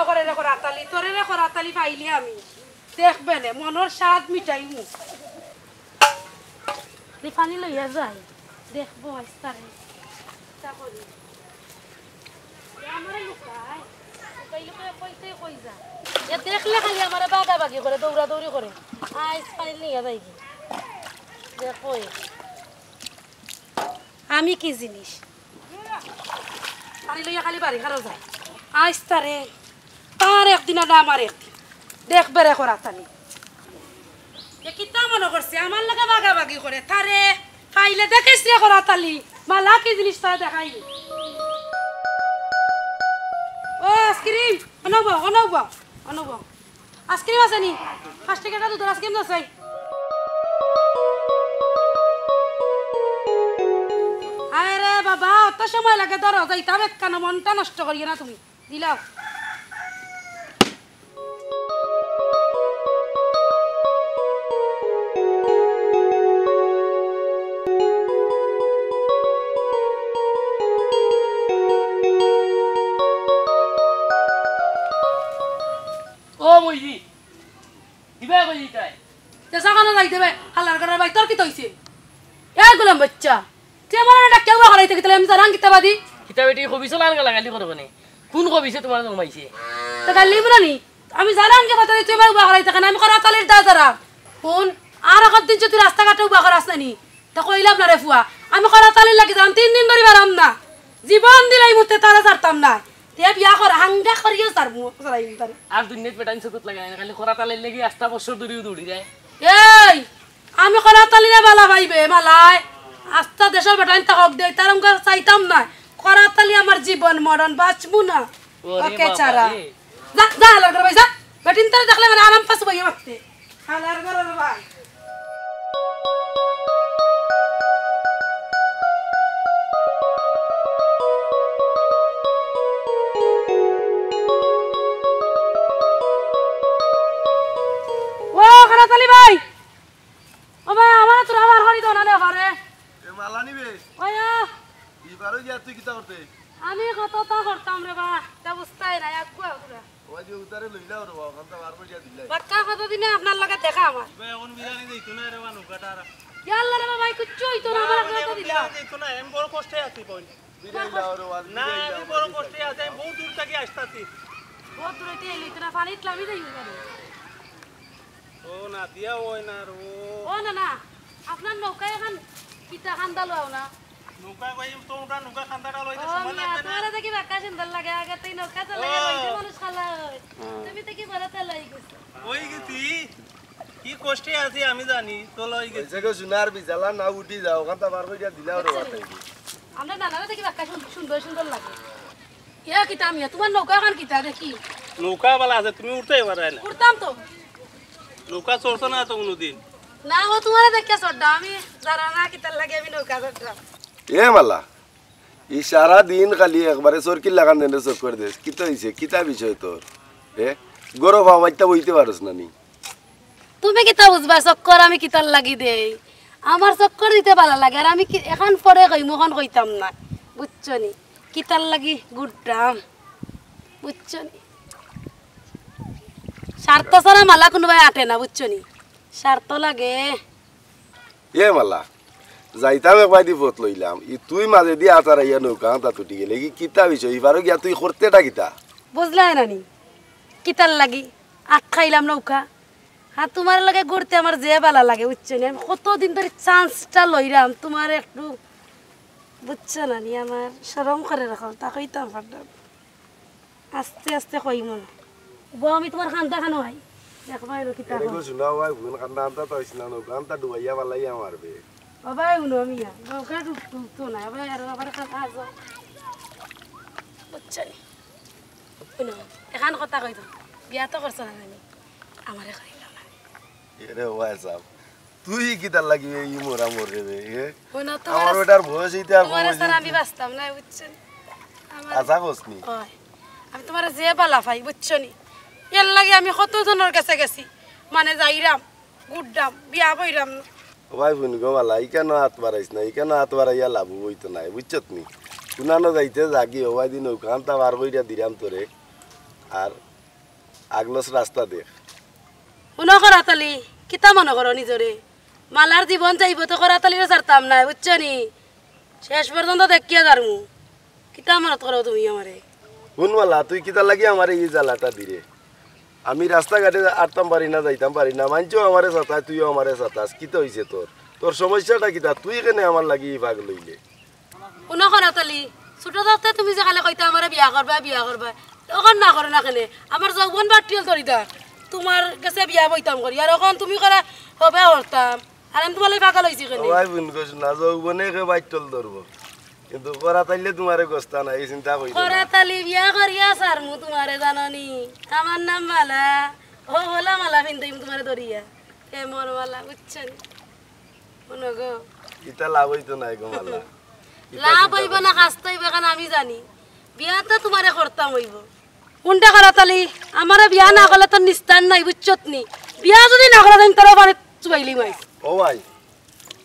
মনে করে রে করাতালি তোরে রে করাতালি পাইলি আমি দেখবে না মনের স্বাদ মিটাইমু রিফানি লইয়া যাই দেখবো আস্তারে তা করি আমারে লুকাই লুকাই কইতে কই যা এ দেখলে খালি আমারে বাগাবাগি করে দৌড়াদৌড়ি করে আইস পানি নিয়ে যাই কি দেখো আমি কি জিনিস পানি লইয়া খালি বাড়ি খারো যায় আইস্তারে তার একদিন আর আমার একদিন দেখবে রে করাতালি এ কিতা মনে করছে আমার লাগে বাগাবাগি করে তারে পাইলে দেখিস রে করাতালি মালা কি জিনিস তারা দেখাই ও আইসক্রিম অনব আইসক্রিম আছে নি 5 টাকা দুধ আইসক্রিম আছে আরে বাবা অত সময় লাগে ধরো যাইতা বেকানা মনটা নষ্ট করিও না তুমি দিলাও ও মইজি দিবা কই দিতাই তেসা কানা যাই দেবে হালার করে ভাই তোর কি তইছে এ গোলাম বাচ্চা তে আমার না কেউ হারাইতে গেলে আমি জানাং কিতাবাদি কিতাবেটি কবি চলান গালাগালি করব নে কোন কবিছে তোমার জমাইছে তা গালি বলানি আমি জানাং কে বাতাই তুই আমার উবা হারাইতে কেন আমি করাতালির দা যারা কোন আর এক দিন যদি রাস্তা ঘাটে উবা করাস নানি তা কইলাম না রে ফুয়া আমি করাতালির লাগি যাম 3 দিন ধরে বারাম না জীবন দিলাই মুতে তারা ছাড়তাম না তে বিয়া কর হাঙ্গা করিও ছাড়বো ছাড়াইম তার আর দুনিয়াত বেটান চকুত লাগাই না খালি করাতালের লাগি আস্তা বছর দূরিও দৌড়ি যায় এই আমি করাতালিরে বালা ভাইবে মালাই আস্তা দেশের বেটাইন তাকক দেই তার আমগা চাইতাম না করাতালি আমার জীবন মরণ বাঁচবো না ওকে চারা যা যা হালার করে ভাই যা বেটিন তার দেখলে মানে আরাম পাস বইয়ে মারতে হালার করে ভাই ও করাতালি ভাই ও ভাই আমার তো আমার হরি তো না রে ঘরে এ মালা নিবে ওয়া ইবারো যা তুই কিতা করতে আমি কতটা করতাম রে বা তা বুঝতাই না একগু পুরা ওই যে উতারে লইলা রে বাবা কান্তা বার করে দিলাই বাক্কা কতদিনে আপনার লগে দেখা আমার বে এখন বিরানি দেইতো না রে বানু কাটারা ইয়াল্লা রে ভাই কিচ্ছু হইতো না আমার কথা দিলা দেইতো না আমি বড় কষ্টে আছি কই বিরাইলা রে ওয়াজ না আমি বড় কষ্টে আছি আমি বহুত দূর থেকে আসতাছি বহুত দূরে দিয়ে লইতো না পানি ইতলামি যাই করে ও না দিয়া ওই না রো ও না না আপনার নৌকা এখন কিতা খান্দালো না নৌকা কই তোমরা নৌকা খান্দাটা লইতে ও সময় মিয়া লাগবে না তোমার দেখি বাক্কা সুন্দর লাগে আগে তুই নৌকা চালাই লইতে মানুষ খালা তুমি তো কি বড় চালাই গেছো ওই গেছি কি কষ্টে আছি আমি জানি তো লই গেছি জায়গা সুনার বিজালা না উঠি যাও কান্তা বার করে দিলা রে বাবা আমরা নানারা দেখি বাক্কা সুন্দর সুন্দর লাগে ইয়া কিতা মিয়া তোমার নৌকা এখন কিতা দেখি নৌকা বালা আছে তুমি উঠতে পারে না উঠতাম তো নৌকা চড়ছ না তো কোনোদিন না ও তোমার দেখে চড়া আমি যারা না কিতার লাগে আমি নৌকা চড়তাম এ মালা ই সারা দিন খালি একবারে সরকি লাগান দেন সব করে দেস কিতা হইছে কিতা বিষয় তোর এ গরো বাবাইতা বইতে পারছ না নি তুমি কিতা বুঝবা চক্কর আমি কিতার লাগি দেই আমার চক্কর দিতে ভালো লাগে আর আমি এখন পরে কই মুখন কইতাম না বুঝছো নি কিতার লাগি গুড়াম বুঝছো নি স্বার্থ ছাড়া মালা কোনোবাই আটে না বুঝছো নি স্বার্থ লাগে এ মালা যাইতাম একবার দি পথ লইলাম ই তুই মাঝে দিয়ে আচার ইয়া নৌকা তা তুটি গেলে কি কিতা বিষয় এবারও গিয়া তুই করতেটা কিতা বুঝলাই না নি কিতার লাগি আট খাইলাম নৌকা আর তোমার লাগে ঘুরতে আমার যে ভালো লাগে বুঝছো নি আমি কতদিন ধরে চান্সটা লইলাম তোমার একটু বুঝছো না নি আমার সরম করে রাখো তা কইতাম পারতাম আস্তে আস্তে কইম না গো আমি তোমার খান্দা খানো ভাই দেখবা এলো কিতা এগো শুনা ভাই ভুল কান্দা আনতা তো ইসনা নৌকা আনতা ডুবাইয়া বালাইয়া মারবে বাবা উনো মিয়া নৌকা তো না ভাই আর আবার খাতা আছো বুঝছো নি উনো এখন কথা কইতো বিয়া তো করছ না জানি আমারে খাইলাম না এরে ওয়াই সাহেব তুই কিতা লাগিবে ই মোরা মরে বে এ উনো তো আমার বেটার বয়স হইতে আর তোমার সারা আমি বাঁচতাম না বুঝছো আমার আশা করছনি হয় আমি তোমার যে বালা পাই বুঝছো নি এর লাগে আমি কত জনের কাছে গেছি মানে যাইরাম গুড্ডাম বিয়া বইরাম না ভাই বোন গো মালা ইকানো হাত বাড়াইছ না ইকানো হাত বাড়াইয়া লাভ হইতো নাই বুঝছত নি শুনানো যাইতে জাগি হবাই দিন নৌকা আনতা বার কইরা দিলাম তোরে আর আগলস রাস্তা দেখ শুনো করাতালি কিতা মনে করো নিজরে মালার জীবন চাইব তো করাতালিরে ছাড়তাম না বুঝছো নি শেষ পর্যন্ত দেখিয়া যারমু কিতা মনত করো তুমি আমারে শুনমালা তুই কিতা লাগি আমার এই জ্বালাটা দিরে আমি রাস্তাঘাটে আটতাম পারি না যাইতাম পারি না মানছেও আমারে চাতাস তুইও আমারে চাতাস কিতা হয়েছে তোর তোর সমস্যাটা কিতা তুই কেনে আমার লাগি ভাগ লইলে শুনো করাতালি ছোট থাকতে তুমি যে খালে কইতা আমারে বিয়া করবা তখন না করো না কেনে আমার যৌবন বাটিল ধরিতা তোমার কাছে বিয়া বইতাম করি আর এখন তুমি করা হবে হরতাম আর আমি তোমার পাগল হয়েছি কেনে ভাই বোন কইছ না যৌবনে কে বাইটল ধরব কিন্তু করা তাইলে তোমারে গস্তা না এই চিন্তা কই করাতালি বিয়া করিয়া সারমু তোমারে জাননি আমার নাম মালা ও বলা মালা পিন্তাইম তোমারে ধরিয়া কেমন মালা বুঝছেন শুনো গো ইতা লাভ হইতো নাই গো মালা লাভ হইব না কাস্ত হইব কেন আমি জানি বিয়াটা তোমারে করতাম হইব কোনটা করাতালি আমারে বিয়া না করলে তো নিস্তার নাই বুঝছত নি বিয়া যদি না করা দেন তোরা বাড়ি চুবাইলি মাইস ও ভাই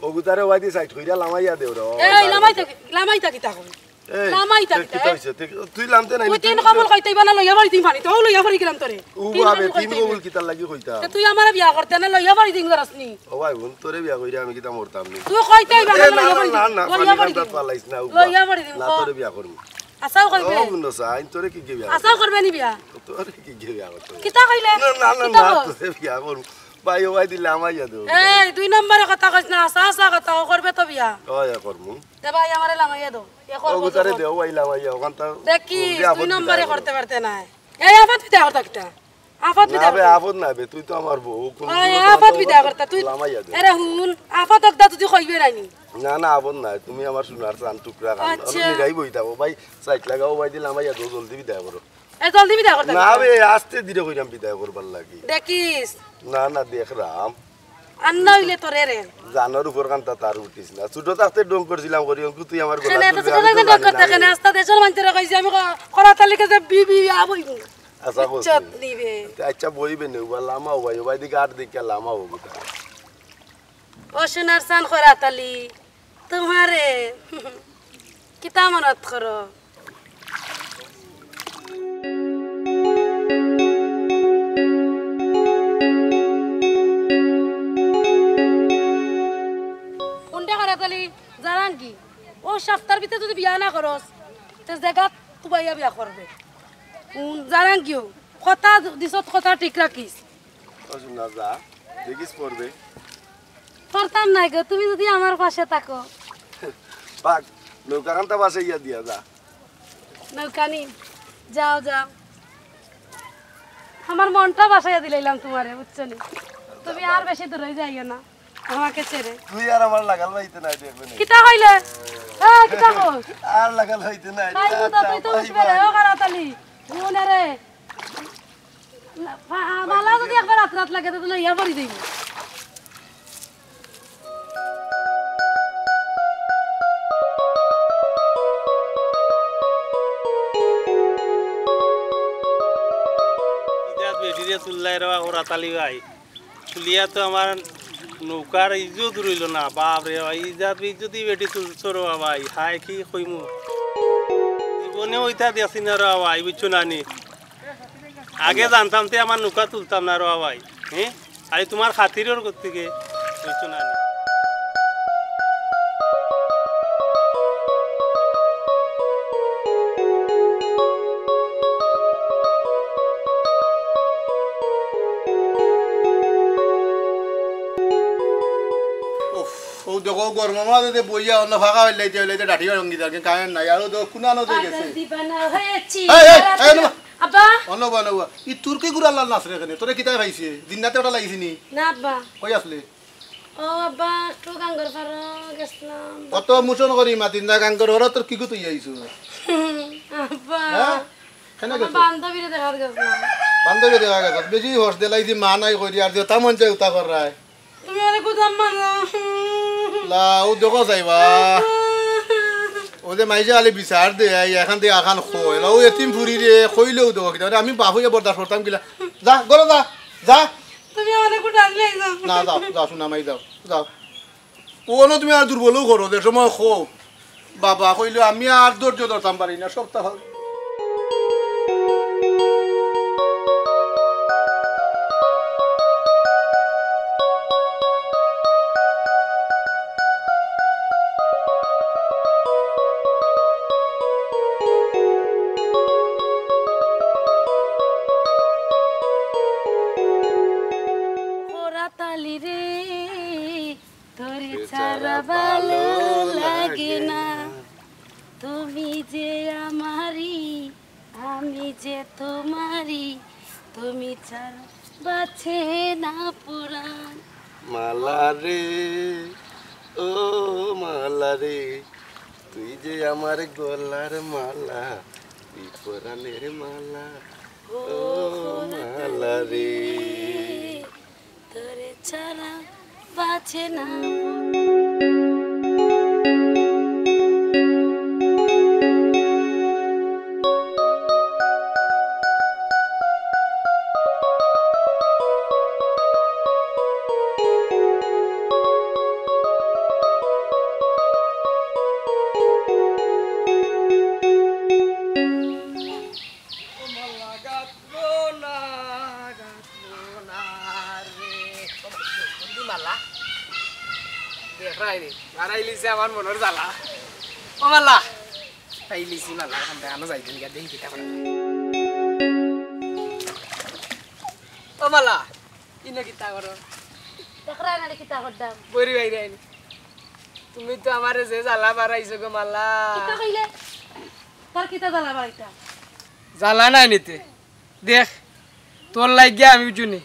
ও গুতারে ওয়াইদি সাইড কইরা লামাইয়া দেও রে এই লামাই থাকি তা কই লামাই থাকি কিতা হইছে তুই লামতে নাই তুই তিন কমল কইতেইবা না লইয়া বাড়ি দিম পানি তো লইয়া বাড়ি গেলাম তোরে ও বাবে তিন কবুল কিতা লাগি কইতা তুই আমারে বিয়া করতে না লইয়া বাড়ি দিম গরাসনি ও ভাই বোন তোরে বিয়া কইরা আমি কিতা মরতাম নি তুই কইতেইবা না লইয়া বাড়ি না না লইয়া বাড়ি পানি পালাইছ না লইয়া বাড়ি দিম না তোরে বিয়া করব আসাও কইবে ও বুনো সাইন তোরে কি বিয়া আসাও করবে নি বিয়া তোরে কি বিয়া করতে কিতা কইলে না না না না তোরে বিয়া করব ভাই ও ভাই দিলে আমাইয়া দেও এই দুই নম্বরে কথা কইছ না আসা কথা করবে তো বিয়া ওই করমু দে ভাই আমারে লামাইয়া দাও এ ও করব গুতারে দেও ভাই লামাইয়া ওখান তা দেখি দুই নম্বরে করতে পারতে না এই আফাত বিদা করতা কিটা আফাত বিদা না বে আপদ না বে তুই তো আমার বউ কোন আফাত বিদা করতা তুই লামাইয়া দেও আরে হুন আফাত দা তুই কইবে রানি না না আপদ না তুমি আমার সোনার চান টুকরা কান আচ্ছা। আমি গাই বই থাকো ভাই সাইড লাগাও ভাই দিলে আমাইয়া দো জলদি বিদায় করো এ জলদি বিদা করতা না বে আস্তে ধীরে কইরাম বিদায় করবার লাগি দেখিস না না দেখ রাম আন্না হইলে তোরে রে জানোর উপর কান্তা তার উঠিস না ছোট থাকতে ডং করছিলাম করি অঙ্কু তুই আমার গলা কেনে তো তুলবি, ছোট আমি তো লাগতে জানি করতে না। কেনে আস্তা দেশের মানুষেরা কইছে আমি করা তালিকা যে বিবি আবই আশা করছি চত নিবে আচ্ছা বইবে নে উবা লামা ভাই ভাই দিকে আর দিকে লামা হবো ও সোনার সান করা তালি তোমারে কিতা মনত করো কোনটা করা তালি জানান কি ও সপ্তাহের ভিতরে যদি বিয়া না করস তো জায়গা তুবাইয়া বিয়া করবে জানান কিও কথা দিছত কথা ঠিক রাখিস না যা দেখিস পড়বে করতাম নাই গো তুমি যদি আমার পাশে থাকো পাক নৌকা কান্তা বাসে ইয়া দিয়া যা নৌকানি যাও যাও আমার মনটা বাসাইয়া দিলাইলাম তোমারে বুঝছো নি তুমি আর বেশি দূরে যাইও না আমাকে ছেড়ে তুই আর আমার লাগাল হইতে নাই দেখবে না কিতা কইলে কিতা কইস আর লাগাল হইতে নাই তাই তো তুই তো উঠবে রে ও কারাতালি গুনে রে মালা যদি একবার রাত রাত লাগে তো ইয়া পড়ি দিই ইজাত বেটিরে তুললাই রা ওরা তালি ভাই তুলিয়া তো আমার নৌকার ইজ্জত রইল না বাপ রে ভাই ইজাত ইজ্জতি বেটি তুলছো রে ভাই হাই কি কইমু জীবনে ওইটা দিয়াছি না রে ভাই বুঝছো না নি আগে জানতাম তে আমার নৌকা তুলতাম না রে ভাই হ্যাঁ আই তোমার খাতিরের থেকে বুঝছো না নি ও দেখো গরমের মাঝে বইয়া অন্য ফাঁকা হইলে হইলে ডাঠি রঙ্গি থাকে কারণ নাই আর তো কুনানো তো গেছে দিবানা হয়েছি আব্বা আব্বা অন্য বানবা ই তুর্কি গুড়া লাল নাচ রে তোরে কিতাই পাইছে দিননাতে ওটা লাগিছি নি না আব্বা কই আসলে ও আব্বা একটু গাঙ্গর পারো গেছিলাম অত মুচন করি মাতিন দা গাঙ্গর ওরা তোর কি গুতুই আইছো আব্বা হ্যাঁ কেন আমার গেছো বান্ধবীরে দেখার গেছিলাম বান্ধবী দেখা গেছে বেশি হর্ষ দেলাইছি মা নাই কই আর দেউতা মন চাই উতা কর রায় তুমি অনেক কোথাও মানো লা ও দেখো যাইবা ও যে মাইজে আলি বিচার দে এখান থেকে আখান খই ও এতিম ফুরি রে খইলেও দেখো কিনা আমি বাহুয়ে বরদাস্ত করতাম কিলা যা গরো যা যা তুমি অনেক কোথাও আসলে না যাও যাও শোনা মাই যাও যাও কোনো তুমি আর দুর্বলও করো যে সময় খো বাবা কইলে আমি আর ধৈর্য ধরতাম পারি না সপ্তাহ যে তোমারই তুমি ছাড়া বাঁচে না পুরাণ মালা রে ও মালা রে তুই যে আমার গলার মালা তুই পরাণের মালা ও মালা রে তোরে ছাড়া বাঁচে না আমার মনের জ্বালা ও মাল্লা তাই লিসি মাল্লা এখন দেখানো যাই দিন দেখি কিতা করে ও মাল্লা ইনো কিতা করো দেখরা না কিতা করদাম বইরি বাইরে আইনি তুমি তো আমারে যে জ্বালা বাড়াইছো গো মাল্লা কিতা কইলে তোর কিতা জ্বালা বাড়াইতা জ্বালা নাই নিতে দেখ তোর লাগিয়া আমি বুঝুনি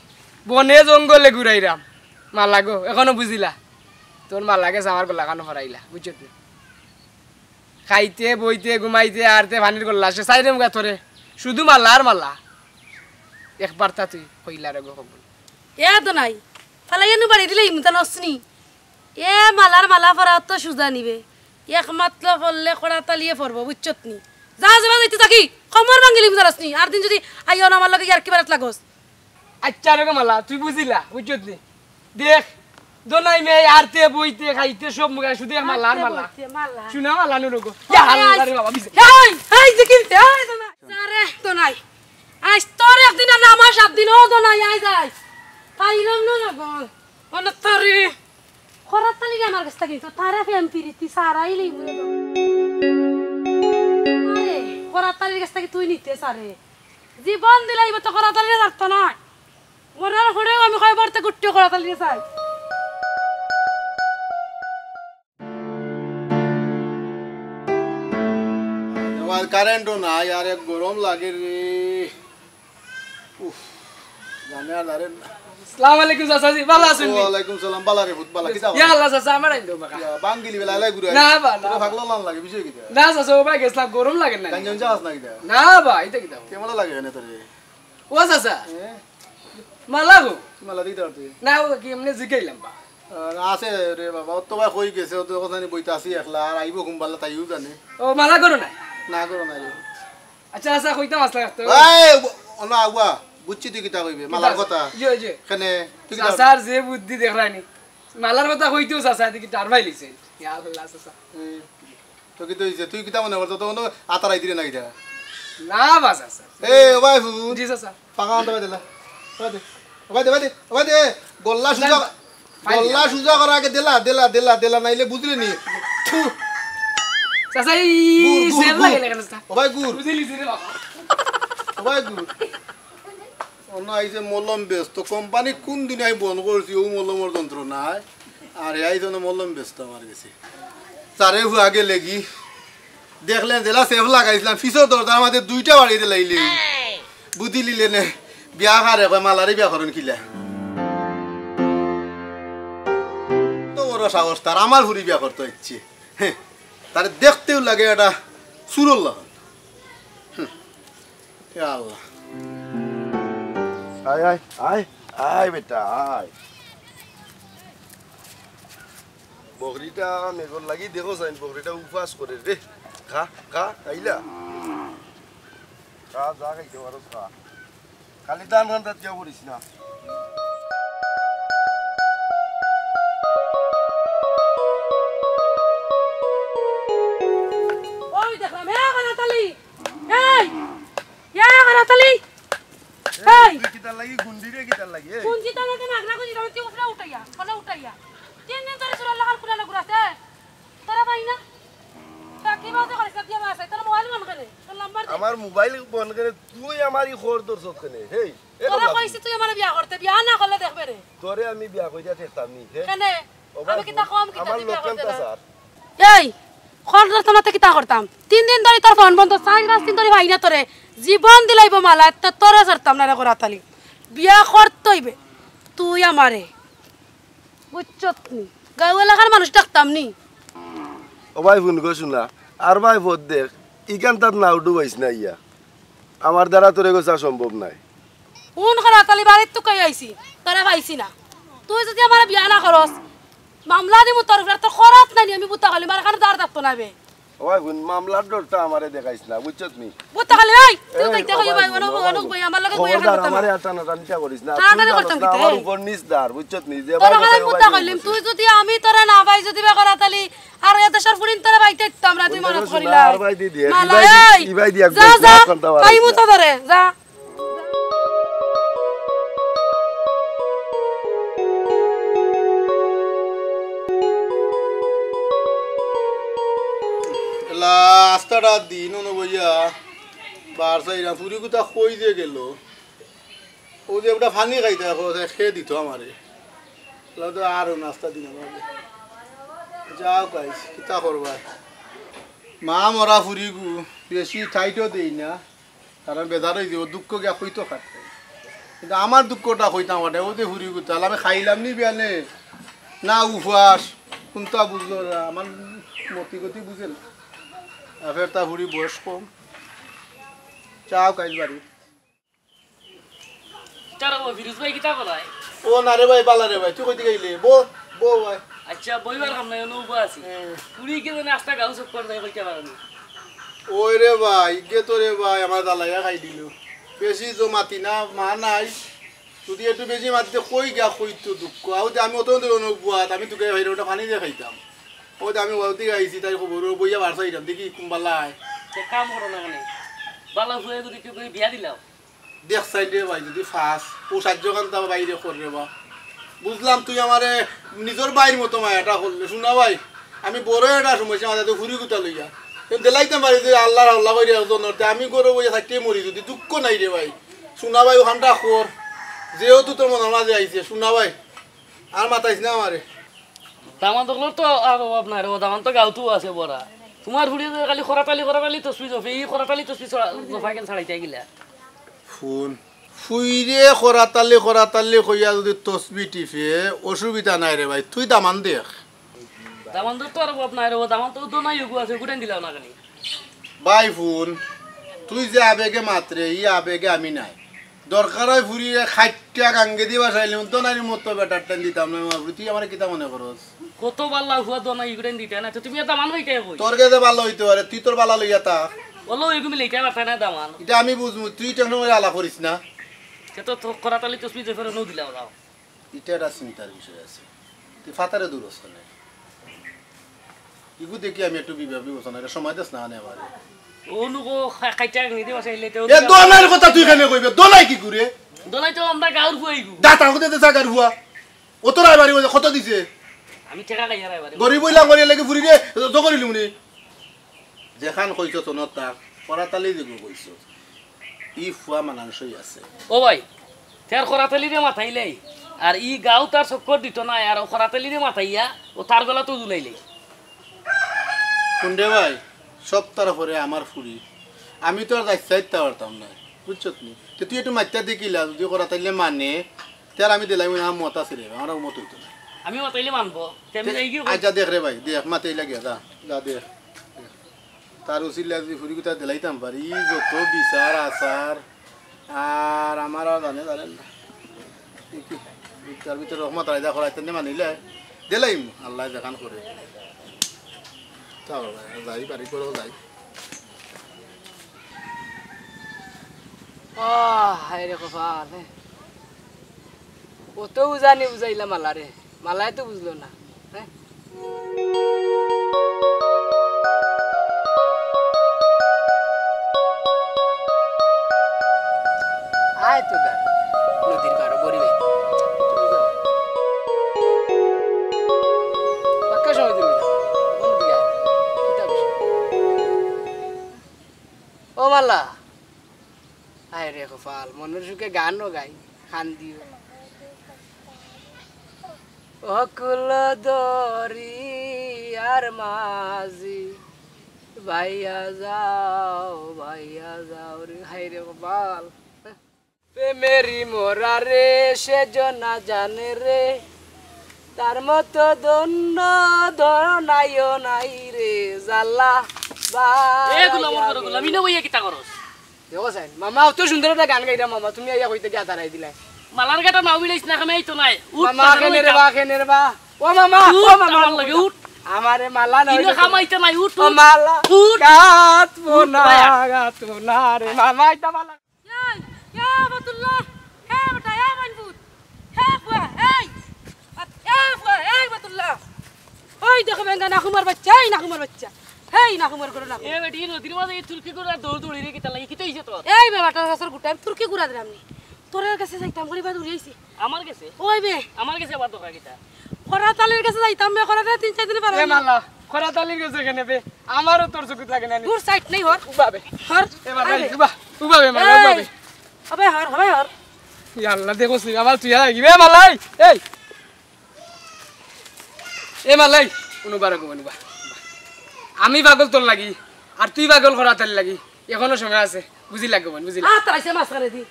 বনে জঙ্গলে ঘুরাইরাম মাল্লা গো এখনো বুঝিলা তোর মাল্লাকে আমার গলা কানো ফরাইলা বুঝছো তুই খাইতে বইতে ঘুমাইতে আরতে ভানির গল্লা সে সাইরে মুখা তোরে শুধু মাল্লা আর মাল্লা একবার তা তুই কইলা রে গো খবর এ তো নাই ফালাইয়ানু বাড়ি দিলে ইমতান অসনি এ মালার মালা পরা তো সুজা নিবে একমাত্র পড়লে কড়া তালিয়ে পড়বো বুঝছত নি যা যাবা যাইতে থাকি কমর ভাঙ্গিলি ইমতান অসনি আর দিন যদি আইও না আমার লগে আর কি বারাত লাগস আচ্ছা রে গো মাল্লা তুই বুঝিলা বুঝছো তুই দেখ দোনাই মেয়ে আরতে বইতে খাইতে সব মুখে শুধু এক মাল্লা আর মাল্লা মালা শুনা মাল্লা নুরো গো ইয়া আল্লাহ রে বাবা বিছে হেই হেই দেখিন হেই তো নাই আরে তো নাই আজ তোর একদিন আর না আমার 7 দিন ও তো নাই আই যাই পাইলাম না বল ওনা তোরে খরাত তালি আমার কাছে থাকি তো তারা ফেম পিরিতি সারাইলি মুরে তো আরে খরাত তালির কাছে থাকি তুই নিতে সারে জীবন দিলাইব তো খরাত তালি রাখতো না ওনার হড়েও আমি কয় বর্তে গুট্টি খরাত তালি চাই কারেন্টও নাই আর এক গরম লাগে রে উফ জানে আর আরে আসসালামু আলাইকুম চাচাজি ভালো আছেন নি ওয়ালাইকুম সালাম বালা রে ফুট বালা কিতা ইয়া আল্লাহ চাচা আমার আইলো বাকা বাঙ্গিলি বেলা লাই ঘুরে না বা না ভাগলো লাল লাগে বিষয় কিতা না চাচা ও ভাই গেছলাম গরম লাগে না গঞ্জন যাস না কিতা না বা এটা কি দাও কেমন লাগে এনে তোরে ও চাচা মালা গো মালা দিতে তুই না ও কি এমনি জিগাইলাম বা আছে রে বাবা তো ভাই কই গেছে তো কথা নি বইতা আসি একলা আর আইবো ঘুমবালা তাইও জানে ও মালা করো না না করো না রে আচ্ছা আচ্ছা কইতাম আসলা তো এই অনা আগুয়া বুঝছি তুই কিতা কইবে মালার কথা জি জি কেনে তুই কিতা চাচার যে বুদ্ধি দেখরানি মালার কথা কইতেও চাচা দেখি টার ভাই লিছে ইয়া আল্লাহ চাচা তো কি তুই তুই কিতা মনে করতো তো আতারাই দিলে না কিতা না বা চাচা এ ওয়াই ফু জি চাচা পাকা আনতে দিলা ওই দে গল্লা সুজা করা আগে দিলা নাইলে বুঝলি নি চাচা এই সেভ লাগে না চাচা ওই গুড় বুঝলি রে বাবা ওই গুড় অন্য আইছে মলম ব্যস্ত কোম্পানি কোন দিন আমি বন্ধ করছি ও মলমের যন্ত্র নাই আর এই জন্য মলম ব্যস্ত আমার গেছে চারে হু আগে লেগি দেখলেন জেলা সেভ লাগাইছিলাম ফিসর দরজা আমাদের 2টা বাড়িতে লাইলে বুদ্ধি লিলে নে বিয়া হারে মালারে বিয়া করেন কিলা তো বড় সাহস তার আমার হুড়ি বিয়া করতে ইচ্ছে হ্যাঁ তার দেখতেও লাগে এটা সুরল আল্লাহ আয় আয় আয় আয় বেটা আয় বকরিটা মেঘর লাগি দেখো যাই বকরিটা উপাস করে রে খা খা খাইলা খা যা খাইতে পারো খা খালি দান খান তাত কেউ করিস না ওই দেখলাম এ কানাতালি এই কানাতালি এই তুই কিতার লাগি গুন্ডি রে কিতার লাগি কুঞ্জি তালে তে মাগনা কুঞ্জি তালে তে উপরে উঠাইয়া কোনে উঠাইয়া তিন দিন ধরে সুরা লাগার কুলা লাগুরাছে তোরা পাই না তাকি বাজে করে সাথে আছে তোর মোবাইল বন্ধ করে তোর নাম্বার দে আমার মোবাইল বন্ধ করে তুই আমারই খোর দর্শক কেনে হেই তোরা কইছিস তুই আমার বিয়া করতে বিয়া না করলে দেখবে রে তোরে আমি বিয়া কইরা থাকতাম নি হে কেনে আমি কিতা কম কিতা আমার বিয়া লোকেন করতে তা না স্যার এই খর রাস্তা না কিতা করতাম 3 দিন ধরে তোর ফোন বন্ধ 4-5 দিন ধরে ভাই না তোরে জীবন দিলাইব মালা তোরে ছাড়তাম না রে করাতালি বিয়া করতেইবে তুই আমারে বুঝছত নি গাঁও এলাকার মানুষ ডাকতাম নি ও ভাই ফোন গো শোনা আর ভাই ভোট দেখ ইকান তার নাও ডুবাইস না ইয়া আমার দ্বারা তোরে গোছা সম্ভব নাই ফোন করাতালি বাড়ির তো কই আইছি তোরা পাইছি না তুই যদি আমার বিয়া না করস মামলা দিমু তোর উপর তোর খরাত নাই আমি বুতা খালি মার কানে দাঁড় থাকতো না বে ও ভাই ফোন মামলার ডরটা আমারে দেখাইস না বুঝছত নি বুতা খালি ভাই তুই কইতে কই ভাই অনুক ভাই আমার লগে বইয়া খবরদার খাতা আমারে আটানা টানটা করিস না টানা টানা করতাম কিতে? আমার উপর নিসদার বুঝছত নি যে তোর ভাই কানে বুতা কইলিম তুই যদি আমি তোরা না ভাই যদি বে করাতালি আর এত সর ফুরিন তোরা ভাইতে দিতাম না তুই মনত করিলা আর ভাই দি দি মালা ই ভাই দি যা যা ভাই মু তো ধরে যা রাস্তাটা দিন বইয়া বার চাইরা পুরি কোথা কই যে গেল ও যে ওটা ফানি খাইতে খেয়ে দিত আমারে তো আরো নাস্তা দিন আমাকে যাও গাইস কিতা করবা মা মরা ফুরি গু বেশি টাইটও দেই না কারণ বেজার হয়ে যাব দুঃখ গিয়া কইতো খাটতে কিন্তু আমার দুঃখটা কইতাম ওটা ও যে ফুরি গু তাহলে আমি খাইলাম নি বিয়ানে না উপবাস কোনটা বুঝলো না আমার মতি গতি বুঝেল ফের তা ফুরি বয়স কম চাও কাজ বাড়ি তারা ও ফিরোজ ভাই কিতা বলায় ও না রে ভাই বালা রে ভাই তুই কইতে গেলি বো ভাই আচ্ছা বইবার কাম নাই অনুপ আছি পুরি কে নাস্তা গাও সব করে দেয় কইতে পারেনি ওই রে ভাই গে তো রে ভাই আমার দালাইয়া খাই দিল বেশি তো মাতি না মা নাই যদি একটু বেশি মাতিতে কই গা কইতো দুঃখ আউতে আমি অত অনুপুয়াত আমি তোকে ভাই ওটা পানি দিয়ে খাইতাম ওতে আমি ওতে আইছি তাই খবর বইয়া বার চাইতাম দেখি কুম্বালাই সে কাম করো না মানে বালা ফুয়ে যদি কেউ করে বিয়া দিলাও দেখ চাই রে ভাই যদি ফাঁস ও সাহায্যকান্তা বাইরে করে বা বুঝলাম তুই আমারে নিজের বাইর মতো মায়াটা করলে শোনা ভাই আমি বড় একটা সমস্যা আমাদের তো ঘুরি গুতা লইয়া দেলাইতাম পারি যে আল্লাহর আল্লাহ করে একজনতে আমি করে বইয়া থাকতে মরি যদি দুঃখ নাই রে ভাই শোনা ভাই ওখানটা খোর যেহেতু তোর মনের মাঝে আইছে শোনা ভাই আর মাতাইস না আমারে দামান তো তো আর আপনার ও দামান তো গাউতো আছে বড়া তোমার ফুড়ি খালি খরাতালি তসবি জফে এই খরাতালি তসবি জফা কেন ছাড়াইতে গিলা ফোন ফুইরে খরাতালি কইয়া যদি তসবি টিপে অসুবিধা নাই রে ভাই তুই দামান দেখ দামান তো আর আপনার ও দামান তো নাই গু আছে গুটেন দিলাও না খালি ভাই ফোন তুই যে আবেগে মাত্রে ই আবেগে আমি নাই দরকার হয় ফুরিয়ে খাইটা গাঙ্গে দিবা চাইলাম তো নারী মতো বেটার টান দিতাম না তুই আমার কিতা মনে করস কত বাল্লা হুয়া দনাই গুটেন দিতে না তুমি দামান হইতে কই তোর কাছে ভালো হইতে পারে তুই তোর বালা লইয়া তা বলো এগুমি লেইটা রাখা না দামান এটা আমি বুঝবো তুই টেনশন করে আলা করিস না সে তো খরাতালি তসবি জফে নো দিলাও দাও এটা একটা চিন্তার বিষয় আছে তুই ফাতারে দূর হস না ইগু দেখি আমি একটু বিবেচনা এটা সময় দেস না আনে আমারে অনুকো খাইটা নিদি বাসাইলে তো এ দোনার কথা তুই কেন কইবে দোলাই কি করে দলাই তো আমরা গাউর ফুয়াইগু দাতা হতে দে জাগার হুয়া ও তোর বাড়ি কত দিছে আমি ঠেকা খাই আর এবারে গরিব হইলাম গরিয়া লাগি ফুরি রে তো করিলি মুনি যেখান কইছ তো নতা পরাতালি দিগু কইছ ই ফুয়া মানাংশই আছে ও ভাই তের খরাতালি রে মাথাইলাই আর ই গাও তার চক্কর দিত না আর খরাতালি রে মাথাইয়া ও তার গলা তো দুলাইলাই কুন্ডে ভাই সব তারপরে আমার ফুরি আমি তো আর যাইতে পারতাম না বুঝছত নি তুই একটু মাত্রা দেখিলা যদি করাতাইলে মানে তার আমি দিলাম না মত আছে রে আমার মত হইতো না আমি মাতাইলে মানবো তেমনি যাই কি আচ্ছা দেখ রে ভাই দেখ মাতাইলা গিয়া যা দেখ তার উচিলা যদি ফুরি কোথা দিলাইতাম পারি যত বিচার আচার আর আমার আর জানে জানেন না তার ভিতরে রহমত রাজা করাইতেন মানিলে দিলাইম আল্লাহ দেখান করে তাও যাই বাড়ি করেও যাই হায় রে কপাল ও তো বুঝানি বুঝাইলা মালা রে মালাই তো বুঝলো না হ্যাঁ আয় তো গা নদীর পাড়ে বড়ি ভাই পাক্কা সময় তুমি যাও কোন দিকে কিতা বিষয় ও মাল্লা আয় রে কপাল মনের সুখে গানও গাই খান দিও অকুল দরি আর মাঝি ভাইয়া যাও রে হাই রে বাল প্রেমেরি মোরা রে সে জনা জানে রে তার মতো দন্য ধরনাইও নাই রে জাল্লা এগুলো আমার করে গুলো আমি না বইয়া কিতা করস দেখো সাইন মামা অত সুন্দর একটা গান গাইরা মামা তুমি আইয়া কইতে গিয়া তারাই দিলাই মালার গাটা নাও মিলাইছ না আমি তো নাই মামা কেনে রে বা ও মামা আমার লাগে উঠ আমারে মালা না ইনো খামাইতে নাই উঠ ও মালা গাত না রে মামা ইতা মালা ইয়া বাতুল্লাহ হে বেটা হে মানবুত হে ফুয়া এই বাতুল্লাহ ওই দেখো বেঙ্গা নাকুমার বাচ্চা এই নাকুমার বাচ্চা হেই নাকুমার করে না এ বেটি নদীর মাঝে এই তুর্কি করে দৌড় দৌড়ি রে কিতা লাগি কি তো হইছে তোর এই বেটার কাছে গুটা তুর্কি গুড়া দিলাম নি তোর কাছে যাইতাম গরিবা দৌড়ি আইছি আমার কাছে ওই বে আমার কাছে আবার দরকার কিতা খরাতালের কাছে যাইতাম বে খরাতালে 3-4 দিন পারে এ মালা খরাতালির কাছে কেনে বে আমারও তোর চোখ লাগে না দূর সাইড নাই হর উবাবে হর এ মালা উবাবে মালা উবাবে আবে হর হবে হর ইয়া আল্লাহ দেখো সি আমার তুই লাগি বে মালাই এই এ মালাই অনুবার গো অনুবা আমি পাগল তোর লাগি আর তুই পাগল খরাতালি লাগি এখনো সময় আছে বুঝি লাগবে বুঝিলা তাইছে মাছ করে দি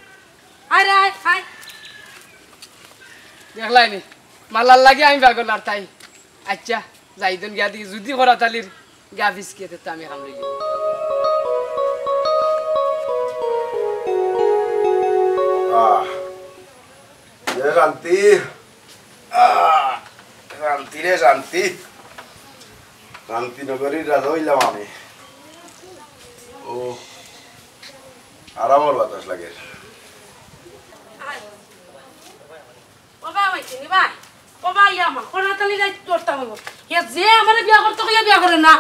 আরে আয় আয় দেখলাই নি মালার লাগে আমি পাগল আর তাই আচ্ছা যাইদন গিয়া দি যদি খরাতালির গা ফিসকে তো আমি কাম লইলি শান্তি শান্তি রে শান্তি শান্তিনগরীর রাজা হইলাম আমি ও আরামর বাতাস লাগে ওবা হইছে নি ভাই ওবা ইয়া মা খরাতালি যাই তোরতা হইব ইয়া যে আমারে বিয়া করতে কইয়া বিয়া করে না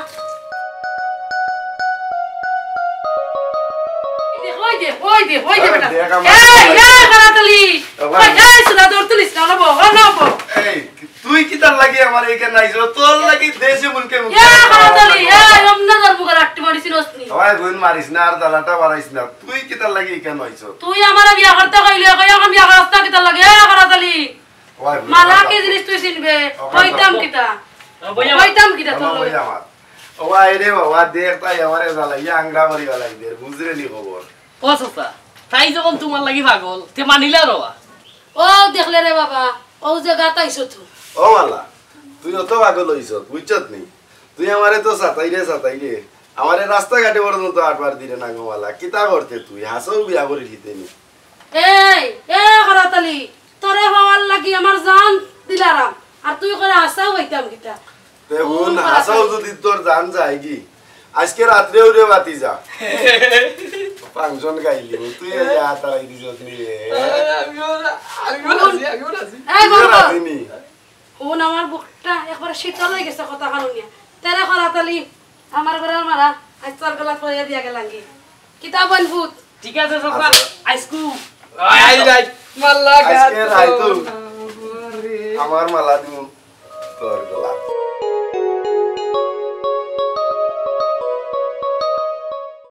ওই দে বেটা এই খরাতালি এই সুদা দৌড়তলিস না বো না বো এই তুই কি তার লাগি আমার এইখানে আইছো তোর লাগি দেশে মুলকে মুখ ইয়া খরাতালি এই আমনা ধর্ম করে আটটি মারিছিস নসনি ওই গুণ মারিস না আর দালাটা বাড়াইস না তুই কি তার লাগি এইখানে আইছো তুই আমারে বিয়া করতে কইলে কই আমি বিয়া করতে কিতা লাগে এ খরাতালি ওই মালা কি জিনিস তুই চিনবে কইতাম কিতা কইতাম কিতা তোর ওই আমার ওই রে বাবা দেখ তাই আমারে জ্বালাইয়া আংড়া মারি গলাই দে বুঝরে নি খবর ও সস্তা তাই যখন তোমার লাগি পাগল তে মানিলা রবা ও দেখলে রে বাবা ও জায়গা তাইছো তুই ও মালা তুই অত পাগল হইছ বুঝছত নি তুই আমারে তো সাতাই রে আমারে রাস্তা ঘাটে পর্যন্ত আটবার দিলে না গো মালা কিতা করতে তুই হাসও বিয়া করে দিতে নি এই এ খরাতালি তোরে হওয়ার লাগি আমার জান দিলারাম আর তুই করে হাসাও হইতাম কিতা দেখুন হাসাও যদি তোর জান যায় কি আজকে রাত্রেও রে বাতি যা ফাংশন গাইলি তুই যা তারাই দিছত নি এই বাবা রাজি নি ওন আমার বুকটা একবার শীতল হয়ে গেছে কথা কারণে তেরে খরাতালি আমার ঘরের মারা আজ তোর গলা কইয়া দিয়া গেলাঙ্গি কিতা বনভূত ঠিক আছে সস্তা আইসকু আই রাই মালা গাত আজকে রাইতো আমার মালা দিমু তোর গলা